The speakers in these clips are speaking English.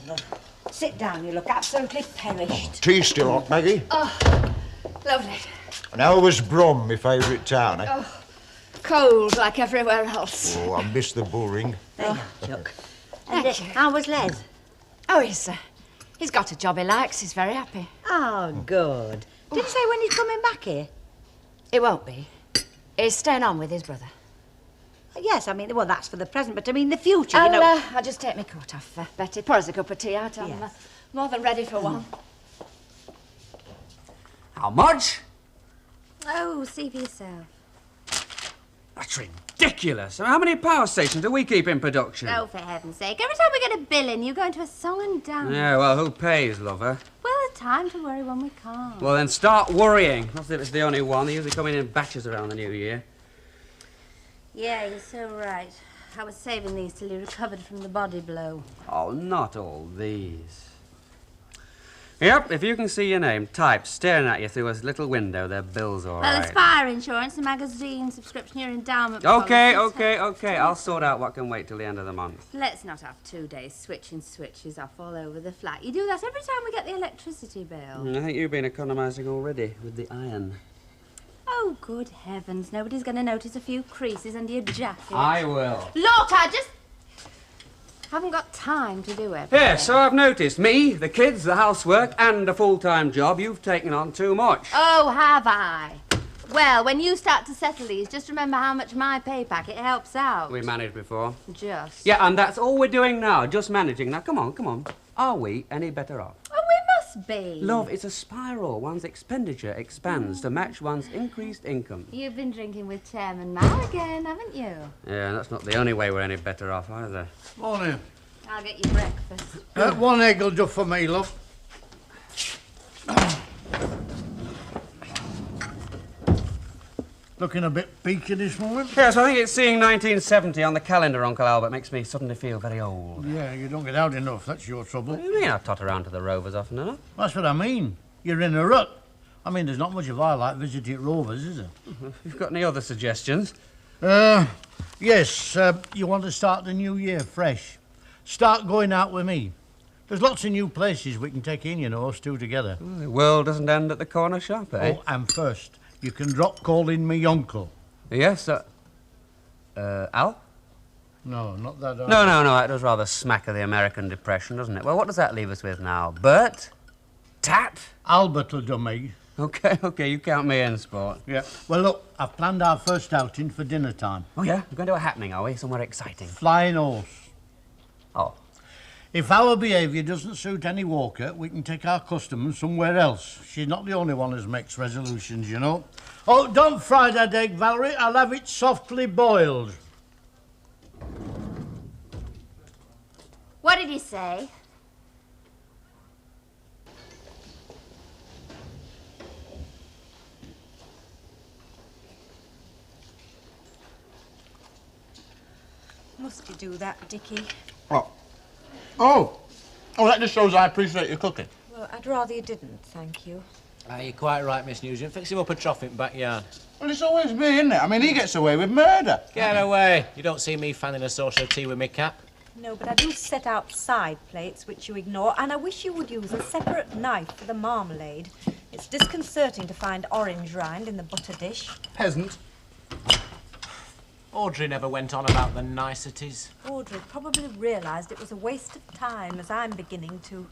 love. Sit down, you look absolutely perished. Tea's still hot, Maggie. Oh, lovely. And how was Brum, my favourite town, eh? Oh, cold like everywhere else. Oh, I miss the bull ring. There you are, Chuck. And how was Les? Oh, he's got a job he likes. He's very happy. Oh, good. Did you say when he's coming back here? It won't be. He's staying on with his brother. Yes, I mean, well, that's for the present, but I mean the future, you know. I'll just take my coat off, Betty. Pour us a cup of tea out. I'm Yes. More than ready for one. How much? Oh, see for yourself. That's ridiculous. How many power stations do we keep in production? Oh, for heaven's sake. Every time we get a bill in, you go into a song and dance. Yeah, well, who pays, lover? Well, there's time to worry when we can't. Well, then start worrying. Not that it's the only one. They usually come in batches around the new year. Yeah, you're so right. I was saving these till you recovered from the body blow. Oh, not all these. Yep, if you can see your name typed staring at you through a little window, their bill's all Well, right. there's fire insurance, the magazine subscription, your endowment Okay. policies. I'll sort out what can wait till the end of the month. Let's not have 2 days switching switches off all over the flat. You do that every time we get the electricity bill. I think you've been economising already with the iron. Oh, good heavens. Nobody's going to notice a few creases under your jacket. I will. Look, I just haven't got time to do everything. Yeah, so I've noticed. Me, the kids, the housework, and a full-time job, you've taken on too much. Oh, have I? Well, when you start to settle these, just remember how much my pay packet helps out. We managed before. Just. Yeah, and that's all we're doing now, just managing. Now, come on. Are we any better off? Oh, we must be. Love, it's a spiral. One's expenditure expands to match one's increased income. You've been drinking with Chairman Mao again, haven't you? Yeah, that's not the only way we're any better off, either. Morning. I'll get you breakfast. One egg will do for me, love. Looking a bit peaky this morning. Yes, I think it's seeing 1970 on the calendar, Uncle Albert, makes me suddenly feel very old. Yeah, you don't get out enough, that's your trouble. What do you mean I totter around to the Rovers often enough? That's what I mean. You're in a rut. I mean, there's not much of I like visiting Rovers, is there? If you've got any other suggestions? Yes, you want to start the new year fresh. Start going out with me. There's lots of new places we can take in, you know, us two together. Well, the world doesn't end at the corner shop, eh? Oh, and first, you can drop calling me uncle. Yes, Al? No, not that. No, that does rather smack of the American Depression, doesn't it? Well, what does that leave us with now? Bert? Tat? Albert will do me. Okay, you count me in, sport. Yeah. Well, look, I've planned our first outing for dinner time. Oh, yeah? We're going to a happening, are we? Somewhere exciting. Flying horse. Oh. If our behaviour doesn't suit any walker, we can take our customers somewhere else. She's not the only one who makes resolutions, you know. Oh, don't fry that egg, Valerie. I'll have it softly boiled. What did you say? Must you do that, Dickie? What? Oh, that just shows I appreciate your cooking. Well, I'd rather you didn't, thank you. You're quite right, Miss Nugent. Fix him up a trough in backyard. Well, it's always me, isn't it? I mean, he gets away with murder. Get away. You don't see me fanning a saucer of tea with me cap. No, but I do set out side plates, which you ignore, and I wish you would use a separate knife for the marmalade. It's disconcerting to find orange rind in the butter dish. Peasant. Audrey never went on about the niceties. Audrey probably realised it was a waste of time, as I'm beginning to.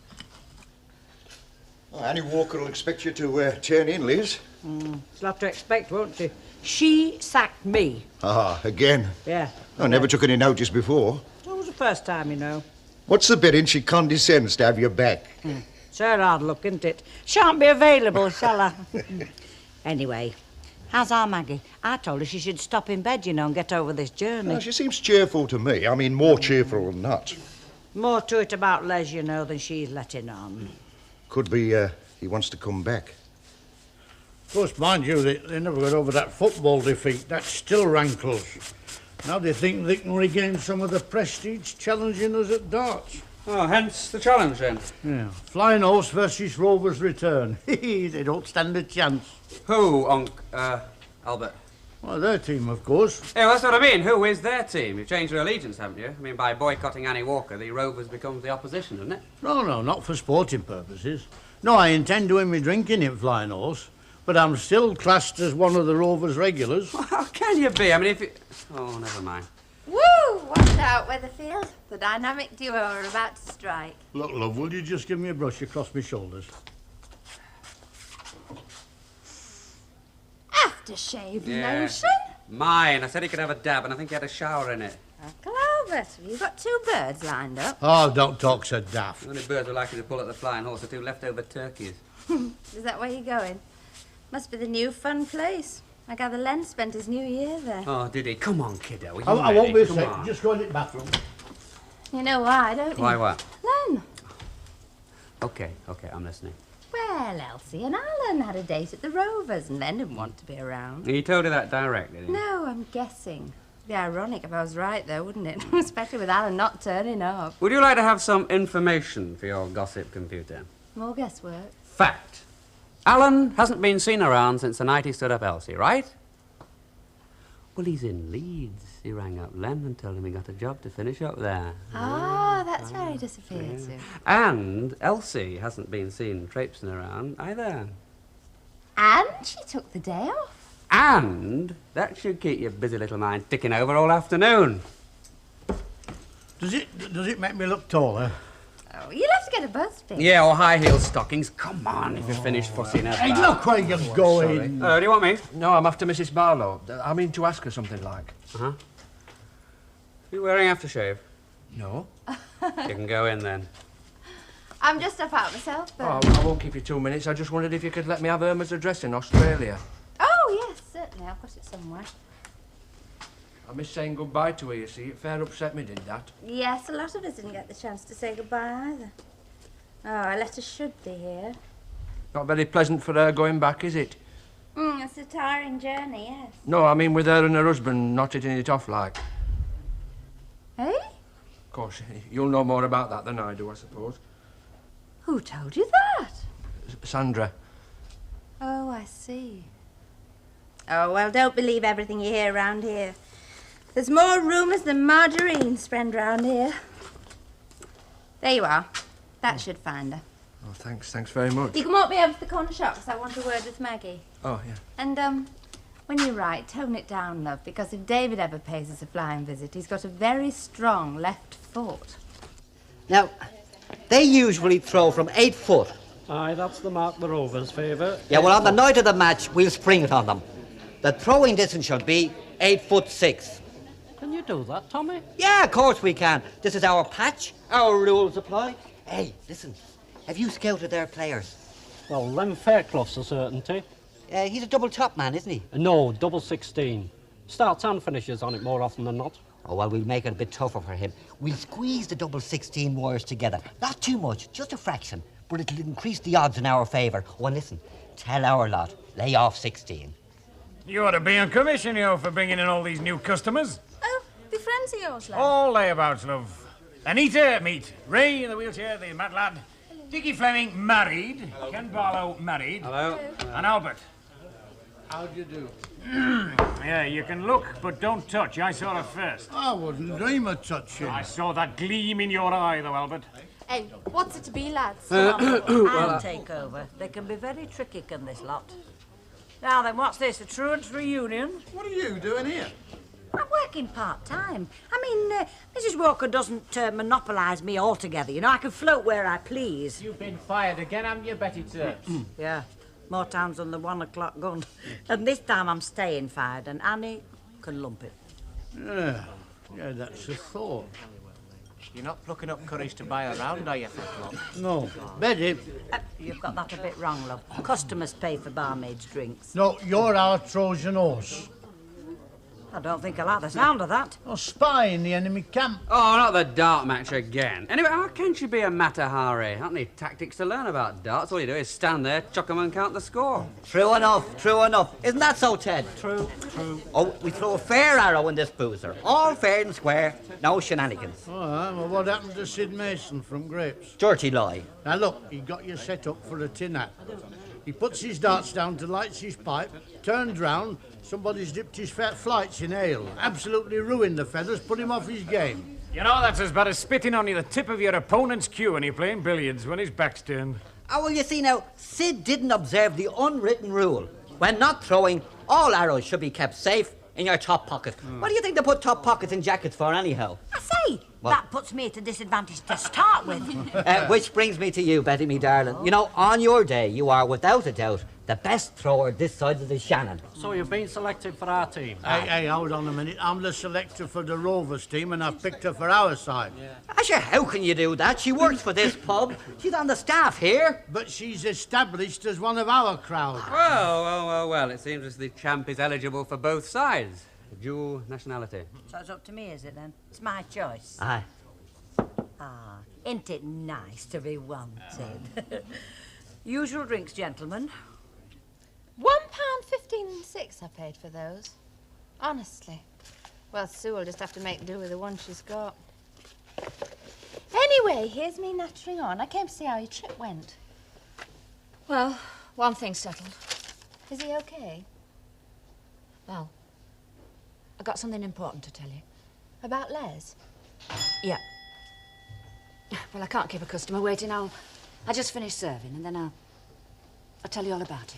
Well, Annie Walker will expect you to turn in, Liz. She'll have to expect, won't she? She sacked me. Ah, again. Yeah. I never took any notice before. That was the first time, you know. What's the betting she condescends to have your back? It's her hard luck, isn't it? Shan't be available, shall I? Anyway, how's our Maggie? I told her she should stop in bed, you know, and get over this journey. Well, she seems cheerful to me. I mean, more cheerful than that. More to it about Les, you know, than she's letting on. Could be he wants to come back. Of course, mind you, they never got over that football defeat. That still rankles. Now they think they can regain some of the prestige challenging us at darts. Oh, hence the challenge, then. Yeah. Flying horse versus Rovers return. They don't stand a chance. Who, Albert? Well, their team, of course. Yeah, well, that's what I mean. Who is their team? You've changed your allegiance, haven't you? I mean, by boycotting Annie Walker, the Rovers becomes the opposition, isn't it? No, not for sporting purposes. No, I intend doing me drinking in Flying Horse, but I'm still classed as one of the Rovers' regulars. Well, how can you be? I mean, if you... Oh, never mind. Woo! Watch out, Weatherfield. The dynamic duo are about to strike. Look, love, will you just give me a brush across my shoulders? Aftershave Yeah. lotion? Mine. I said he could have a dab, and I think he had a shower in it. Uncle Albert, have you got 2 birds lined up? Oh, don't talk so daft. The only birds we're likely to pull at the Flying Horse are 2 leftover turkeys. Is that where you're going? Must be the new fun place. I gather Len spent his New Year there. Oh, did he? Come on, kiddo. Are you I won't be a ready? Come sec. on. Just go in the bathroom. You know why, don't you? Why what? Len. Okay, I'm listening. Well, Elsie and Alan had a date at the Rovers and Len didn't want to be around. He told her that direct, did he? No, I'm guessing. It'd be ironic if I was right, though, wouldn't it? Especially with Alan not turning up. Would you like to have some information for your gossip computer? More guesswork. Fact. Alan hasn't been seen around since the night he stood up Elsie, right? Well, he's in Leeds. He rang up Len and told him he got a job to finish up there. Ah, that's where he disappeared to. And Elsie hasn't been seen traipsing around either. And she took the day off. And that should keep your busy little mind ticking over all afternoon. Does it make me look taller? Oh, you'll have to get a buzz fix. Yeah, or high heel stockings. Come on, if you're finished fussing about. Hey, look where you're going. Do you want me? No, I'm after Mrs. Barlow. I mean to ask her something like. Uh-huh. You wearing aftershave? No. You can go in then. I'm just up out myself, but... Oh, I won't keep you 2 minutes. I just wondered if you could let me have Irma's address in Australia. Oh, yes, certainly. I'll put it somewhere. I missed saying goodbye to her, you see. It fair upset me, did that? Yes, a lot of us didn't get the chance to say goodbye either. Oh, our letter should be here. Not very pleasant for her going back, is it? It's a tiring journey, yes. No, I mean with her and her husband not hitting it off like. Eh? Of course, you'll know more about that than I do, I suppose. Who told you that? Sandra. Oh, I see. Oh, well, don't believe everything you hear round here. There's more rumours than margarine spread round here. There you are. That should find her. Oh, thanks very much. You can walk me over to the corner shop because I want a word with Maggie. Oh, yeah. And, when you write, tone it down, love, because if David ever pays us a flying visit, he's got a very strong left foot. Now, they usually throw from 8 foot. Aye, that's the mark the Rovers favour. Yeah, well, on the night of the match, we'll spring it on them. The throwing distance should be 8'6". Can you do that, Tommy? Yeah, of course we can. This is our patch. Our rules apply. Hey, listen. Have you scouted their players? Well, Len Fairclough's a certainty. He's a double top man, isn't he? No, double 16. Starts and finishes on it more often than not. Oh, well, we'll make it a bit tougher for him. We'll squeeze the double 16 wires together. Not too much, just a fraction. But it'll increase the odds in our favour. Oh, and listen, tell our lot, lay off 16. You ought to be on commission, you know, for bringing in all these new customers. Oh, be friends of yours, lad. All layabouts, love. Anita, meet. Ray in the wheelchair, the mad lad. Dickie Fleming, married. Hello. Ken Barlow, married. Hello. And Albert. How do you do? Yeah, you can look, but don't touch. I saw her first. I wouldn't dream of touching. I saw that gleam in your eye, though, Albert. Hey, what's it to be, lads? I'll take over. They can be very tricky, can this lot. Now then, what's this, a truant's reunion? What are you doing here? I'm working part-time. I mean, Mrs. Walker doesn't monopolise me altogether, you know. I can float where I please. You've been fired again, haven't you, Betty Turps? Yeah, more times than the 1 o'clock gun. And this time I'm staying fired, and Annie can lump it. Yeah, that's a thought. You're not plucking up courage to buy around, are you, Fairclough? No. Betty. You've got that a bit wrong, love. Customers pay for barmaids' drinks. No, you're our Trojan horse. I don't think I like the sound of that. A spy in the enemy camp. Oh, not the dart match again. Anyway, how can she be a Matahari? Aren't any tactics to learn about darts? All you do is stand there, chuck 'em and count the score. True enough, true enough. Isn't that so, Ted? True. Oh, we throw a fair arrow in this boozer. All fair and square, no shenanigans. All right, well, what happened to Sid Mason from Grapes? Dirty lie. Now, look, he got you set up for a tin hat. He puts his darts down to light his pipe, turns round, somebody's dipped his fat flights in ale. Absolutely ruined the feathers, put him off his game. You know, that's as bad as spitting on the tip of your opponent's cue when you're playing billiards when his back's turned. Oh, well, you see now, Sid didn't observe the unwritten rule. When not throwing, all arrows should be kept safe in your top pocket. What do you think they put top pockets in jackets for anyhow? I say, What? that puts me at a disadvantage to start with. Which brings me to you, Betty, me darling. You know, on your day, you are without a doubt the best thrower this side of the Shannon. So you've been selected for our team? Hey, hold on a minute. I'm the selector for the Rovers team and I've picked her for our side. Asher, how can you do that? She works for this pub. She's on the staff here. But she's established as one of our crowd. Well, it seems as the champ is eligible for both sides. Dual nationality. So it's up to me, is it then? It's my choice. Aye. Ah, ain't it nice to be wanted? Usual drinks, gentlemen. £1.15.6 I paid for those. Honestly. Well, Sue will just have to make do with the one she's got. Anyway, here's me nattering on. I came to see how your trip went. Well, one thing's settled. Is he okay? Well, I got something important to tell you. About Les? Yeah. Well, I can't keep a customer waiting. I just finished serving, and then I'll tell you all about it.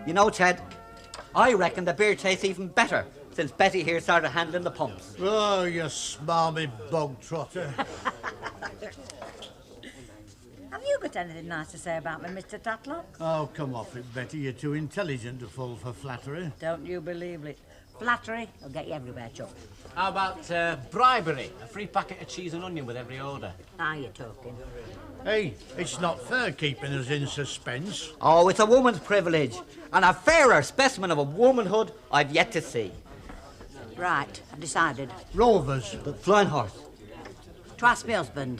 You know, Ted, I reckon the beer tastes even better since Betty here started handling the pumps. Oh, you smarmy bog trotter. Have you got anything nice to say about me, Mr. Tatlock? Oh, come off it, Betty. You're too intelligent to fall for flattery. Don't you believe it? Flattery will get you everywhere, Chuck. How about bribery? A free packet of cheese and onion with every order. Now you're talking. Hey, it's not fair keeping us in suspense. Oh, it's a woman's privilege, and a fairer specimen of a womanhood I've yet to see. Right, I've decided. Rovers. The flying horse. To ask my husband.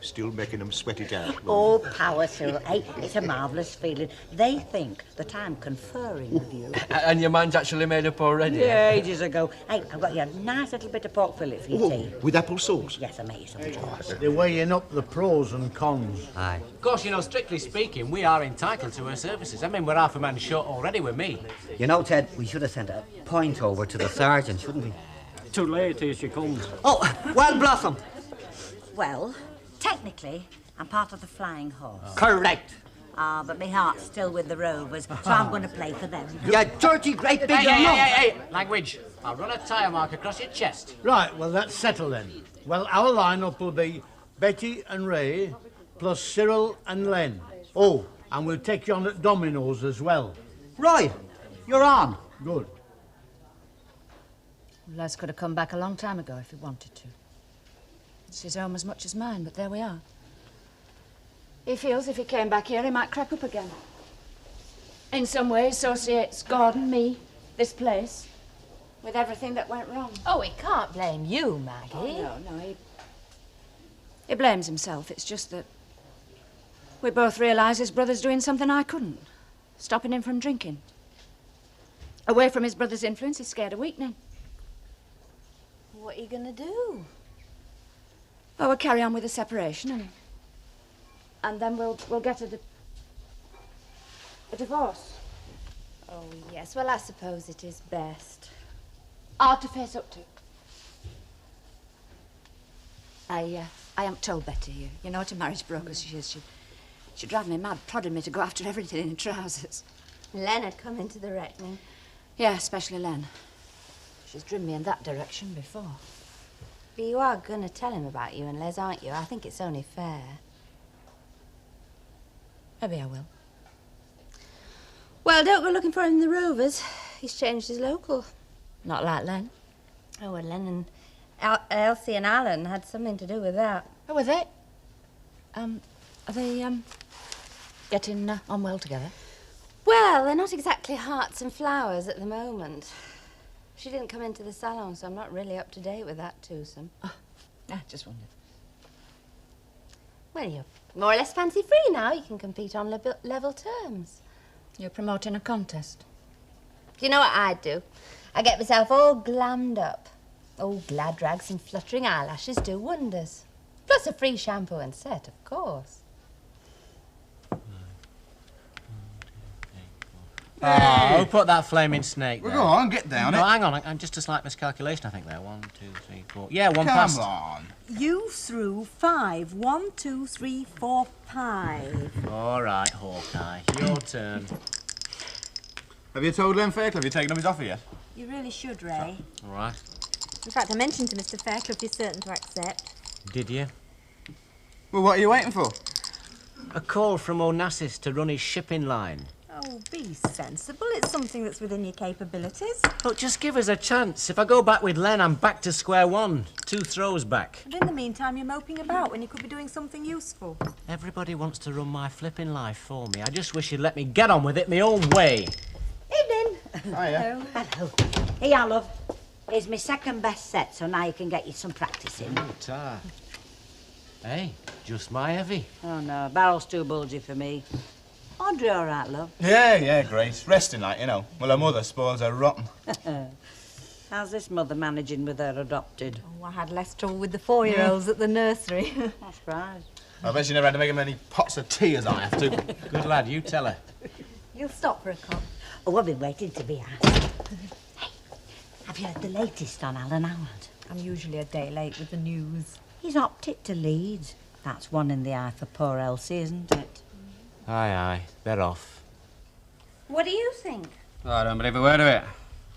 Still making them sweat it out. Oh, power, Cyril. Hey, it's a marvellous feeling. They think that I'm conferring with you. And your mind's actually made up already? Yeah, ages ago. Hey, I've got you a nice little bit of pork fillet for your tea. With apple sauce? Yes, I made you some. They're weighing up the pros and cons. Aye. Of course, you know, strictly speaking, we are entitled to her services. I mean, we're half a man short already with me. You know, Ted, we should have sent a point over to the sergeant, shouldn't we? Too late, here she comes. Oh, well, Blossom. Well, technically, I'm part of the Flying Horse. Correct. Ah, but my heart's still with the Rovers, so I'm going to play for them. You dirty, great big Hey! Language. I'll run a tyre mark across your chest. Right, well, that's settled then. Well, our lineup will be Betty and Ray, plus Cyril and Len. Oh, and we'll take you on at dominoes as well. Right, you're on. Good. Les could have come back a long time ago if he wanted to. It's his home as much as mine, but there we are. He feels if he came back here, he might crack up again. In some ways, associates Gordon, me, this place, with everything that went wrong. Oh, he can't blame you, Maggie. Oh, no, he blames himself. It's just that we both realise his brother's doing something I couldn't. Stopping him from drinking. Away from his brother's influence, he's scared of weakening. What are you going to do? Oh, we'll carry on with the separation and then we'll get a divorce. Oh, yes. Well, I suppose it is best. Hard to face up to. I haven't told Betty. You know what a marriage broker she is. She'd drive me mad, prodding me to go after everything in trousers. Len had come into the reckoning. Yeah, especially Len. She's driven me in that direction before. But you are going to tell him about you and Les, aren't you? I think it's only fair. Maybe I will. Well, don't go looking for him in the Rovers. He's changed his local. Not like Len. Oh, well, Len and Elsie and Alan had something to do with that. Oh, were they? Are they, getting on well together? Well, they're not exactly hearts and flowers at the moment. She didn't come into the salon, so I'm not really up to date with that twosome. Oh, I just wondered. Well, you're more or less fancy-free now. You can compete on level terms. You're promoting a contest. Do you know what I'd do? I get myself all glammed up. Oh, glad rags and fluttering eyelashes do wonders. Plus a free shampoo and set, of course. Oh, who put that flaming snake there? Well, go on, get down No, it. hang on. I'm just a slight miscalculation, I think, there. 1, 2, 3, 4. Yeah, one Come past. on. You threw 5. 1, 2, 3, 4, 5. All right, Hawkeye. Your turn. Have you told Len Fairclough you taken up his offer yet? You really should, Ray. All right. In fact, I mentioned to Mr. Fairclough you're certain to accept. Did you? Well, what are you waiting for? A call from Onassis to run his shipping line. Oh, be sensible. It's something that's within your capabilities. Look, just give us a chance. If I go back with Len, I'm back to square one. 2 throws back. And in the meantime, you're moping about when you could be doing something useful. Everybody wants to run my flipping life for me. I just wish you'd let me get on with it my own way. Evening. Hiya. Hello. Here, love. Here's my second best set, so now you can get you some practice in. Ta. Hey, just my heavy. Oh, no, barrel's too bulgy for me. Audrey all right, love? Yeah, Grace. Resting like, you know. Well, her mother spoils her rotten. How's this mother managing with her adopted? Oh, I had less trouble with the 4-year-olds at the nursery. That's right. I bet she never had to make him many pots of tea as I have to. Good lad, you tell her. You'll stop for a cup. Oh, I've been waiting to be asked. Hey, have you heard the latest on Alan Howard? I'm usually a day late with the news. He's opted to Leeds. That's one in the eye for poor Elsie, isn't it? Aye, they're off. What do you think? Oh, I don't believe a word of it.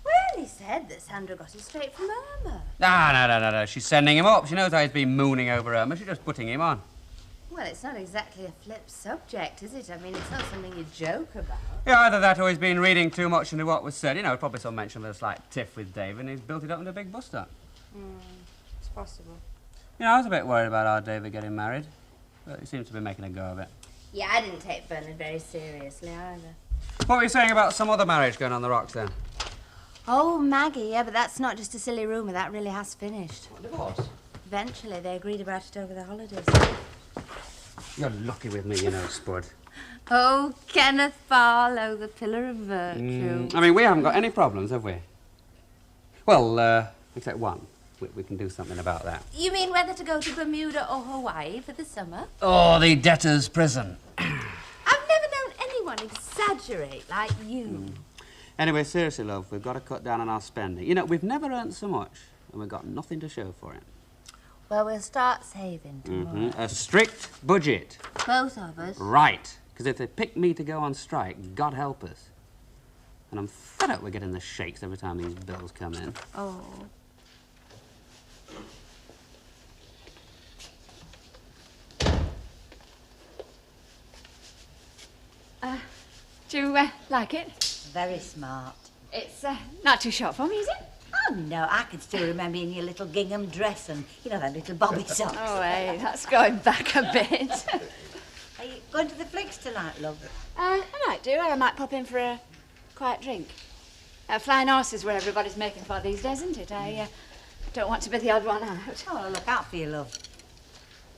Well, he said that Sandra got it straight from Irma. No. She's sending him up. She knows how he's been mooning over Irma. She's just putting him on. Well, it's not exactly a flip subject, is it? I mean, it's not something you joke about. Yeah, either that or he's been reading too much into what was said. You know, probably some mention of a slight tiff with Dave, and he's built it up into a big bust-up. It's possible. You know, I was a bit worried about our David getting married, but he seems to be making a go of it. Yeah, I didn't take Bernard very seriously either. What were you saying about some other marriage going on the rocks then? Oh, Maggie, yeah, but that's not just a silly rumour. That really has finished. What, divorce? Eventually, they agreed about it over the holidays. You're lucky with me, you know, Spud. Oh, Kenneth Barlow, the pillar of virtue. I mean, we haven't got any problems, have we? Well, except one. We can do something about that. You mean whether to go to Bermuda or Hawaii for the summer? Oh, the debtor's prison. I've never known anyone exaggerate like you. Anyway, seriously, love, we've got to cut down on our spending. You know, we've never earned so much, and we've got nothing to show for it. Well, we'll start saving tomorrow. A strict budget. Both of us. Right. Because if they pick me to go on strike, God help us. And I'm fed up with getting the shakes every time these bills come in. Oh. Do you like it? Very smart. It's not too short for me, is it? Oh, no, I can still remember in your little gingham dress and, you know, that little bobby socks. Oh, hey, that's going back a bit. Are you going to the flicks tonight, love? I might do, or I might pop in for a quiet drink. Flying horse is where everybody's making for these days, isn't it? I don't want to be the odd one out. Oh, look out for you, love.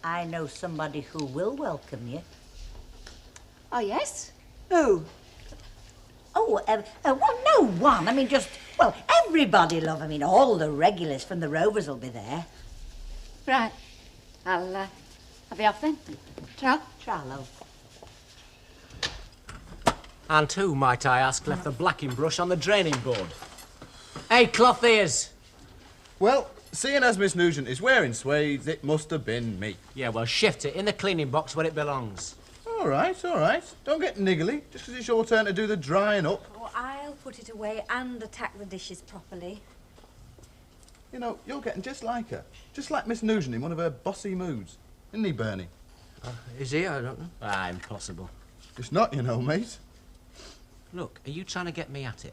I know somebody who will welcome you. Oh, yes? Who? Oh, well, no one. I mean, just, well, everybody, love. I mean, all the regulars from the Rovers will be there. Right. I'll be off then. Ta-ra. Try, love. And who, might I ask, left the blacking brush on the draining board? Hey, clothiers! Well, seeing as Miss Nugent is wearing suede, it must have been me. Yeah, well, shift it in the cleaning box where it belongs. All right. Don't get niggly, just 'cause it's your turn to do the drying up. Oh, I'll put it away and attack the dishes properly. You know, you're getting just like her. Just like Miss Nugent in one of her bossy moods. Isn't he, Bernie? Is he? I don't know. Ah, impossible. It's not, you know, mate. Look, are you trying to get me at it?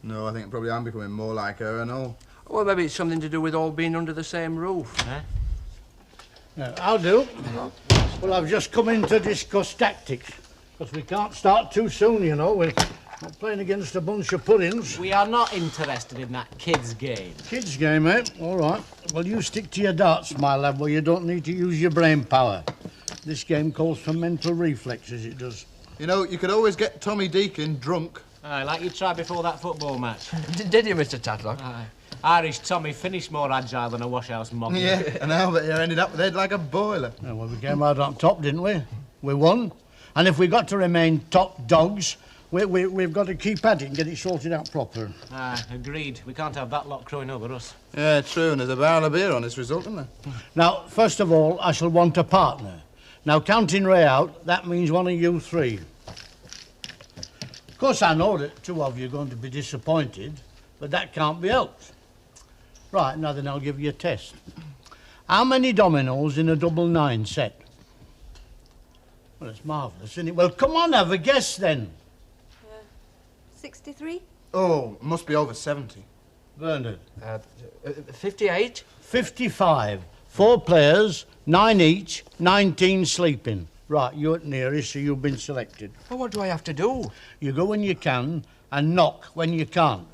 No, I think probably I'm becoming more like her and all. Well, maybe it's something to do with all being under the same roof. Eh? Yeah, I'll do. Well, I've just come in to discuss tactics. Because we can't start too soon, you know. We're not playing against a bunch of puddings. We are not interested in that kids' game. Kids' game, eh? All right. Well, you stick to your darts, my lad, where you don't need to use your brain power. This game calls for mental reflexes, it does. You know, you could always get Tommy Deacon drunk. Aye, like you tried before that football match. Did you, Mr. Tatlock? Aye. Irish Tommy finished more agile than a washhouse monkey. Yeah, and now that you ended up with head like a boiler. Yeah, well, we came out on top, didn't we? We won. And if we've got to remain top dogs, we've got to keep at it and get it sorted out proper. Aye, agreed. We can't have that lot crowing over us. Yeah, true, and there's a barrel of beer on this result, isn't there? Now, first of all, I shall want a partner. Now, counting Ray out, that means one of you three. Of course, I know that two of you are going to be disappointed, but that can't be helped. Right, now then I'll give you a test. How many dominoes in a double 9 set? Well, it's marvellous, isn't it? Well, come on, have a guess then. 63? Oh, must be over 70. Bernard? 58? 55. 4 players, 9 each, 19 sleeping. Right, you're at nearest, so you've been selected. Well, what do I have to do? You go when you can and knock when you can't.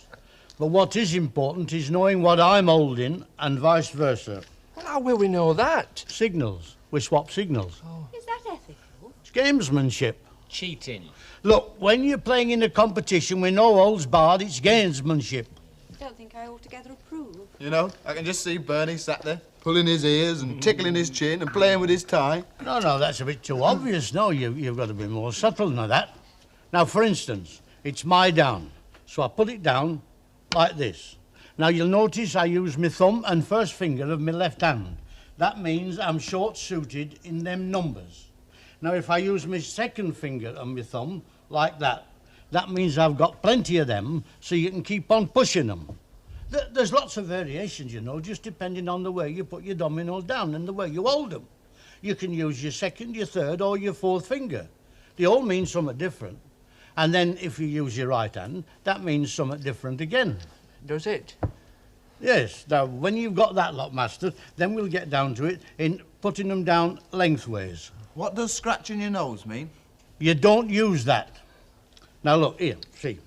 But what is important is knowing what I'm holding and vice versa. Well, how will we know that? Signals. We swap signals. Is that ethical? It's gamesmanship. Cheating. Look, when you're playing in a competition with no holds barred, it's gamesmanship. Don't think I altogether approve. You know, I can just see Bernie sat there, pulling his ears and tickling his chin and playing with his tie. No, that's a bit too obvious. No, you've got to be more subtle than that. Now, for instance, it's my down. So I put it down like this. Now, you'll notice I use my thumb and first finger of my left hand. That means I'm short-suited in them numbers. Now, if I use my second finger and my thumb, like that, that means I've got plenty of them, so you can keep on pushing them. There's lots of variations, you know, just depending on the way you put your dominoes down and the way you hold them. You can use your second, your third, or your fourth finger. They all mean something different. And then if you use your right hand, that means something different again. Does it? Yes. Now, when you've got that lot mastered, then we'll get down to it in putting them down lengthways. What does scratching your nose mean? You don't use that. Now, look, here, see.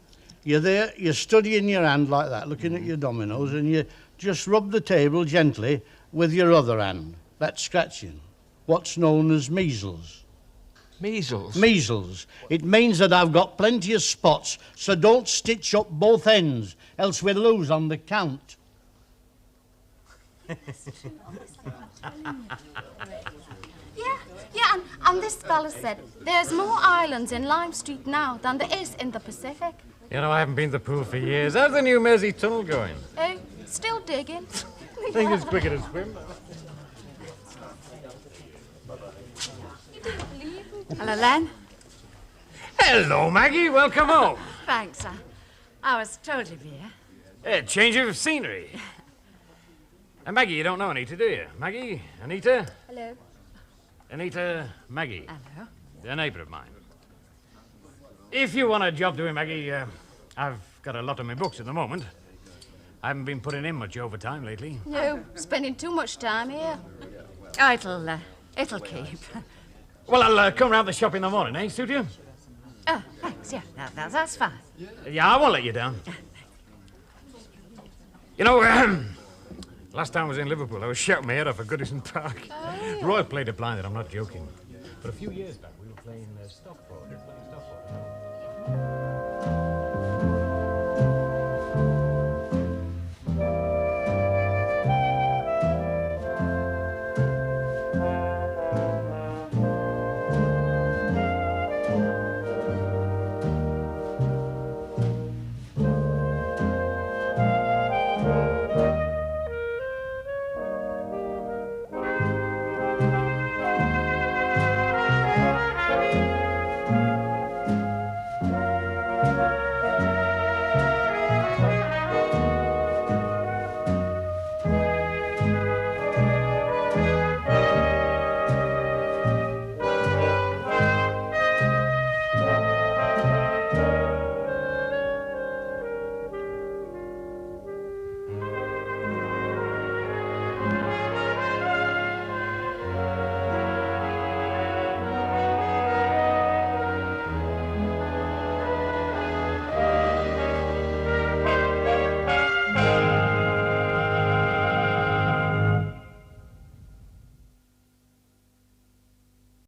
You're there, you're studying your hand like that, looking at your dominoes, and you just rub the table gently with your other hand. That's scratching. What's known as measles. Measles? Measles. It means that I've got plenty of spots, so don't stitch up both ends, else we'll lose on the count. Yeah, and this fella said there's more islands in Lime Street now than there is in the Pacific. You know, I haven't been to the pool for years. How's the new Mersey Tunnel going? Oh, still digging. I think it's quicker to swim. Hello, Len. Hello, Maggie. Welcome home. Thanks. I was told you'd be here. Change of scenery. And Maggie, you don't know Anita, do you? Maggie? Anita? Hello. Anita, Maggie. Hello. A neighbour of mine. If you want a job doing, Maggie, I've got a lot of my books at the moment. I haven't been putting in much overtime lately. No, spending too much time here. Oh, it'll keep. Well, I'll come round the shop in the morning, eh? Suit you? Oh, thanks, yeah, that's fine. Yeah, I won't let you down. You know, last time I was in Liverpool, I was shouting my head off at Goodison Park. Oh, yeah. Roy played it blind, and I'm not joking. But a few years back, we were playing Stockport.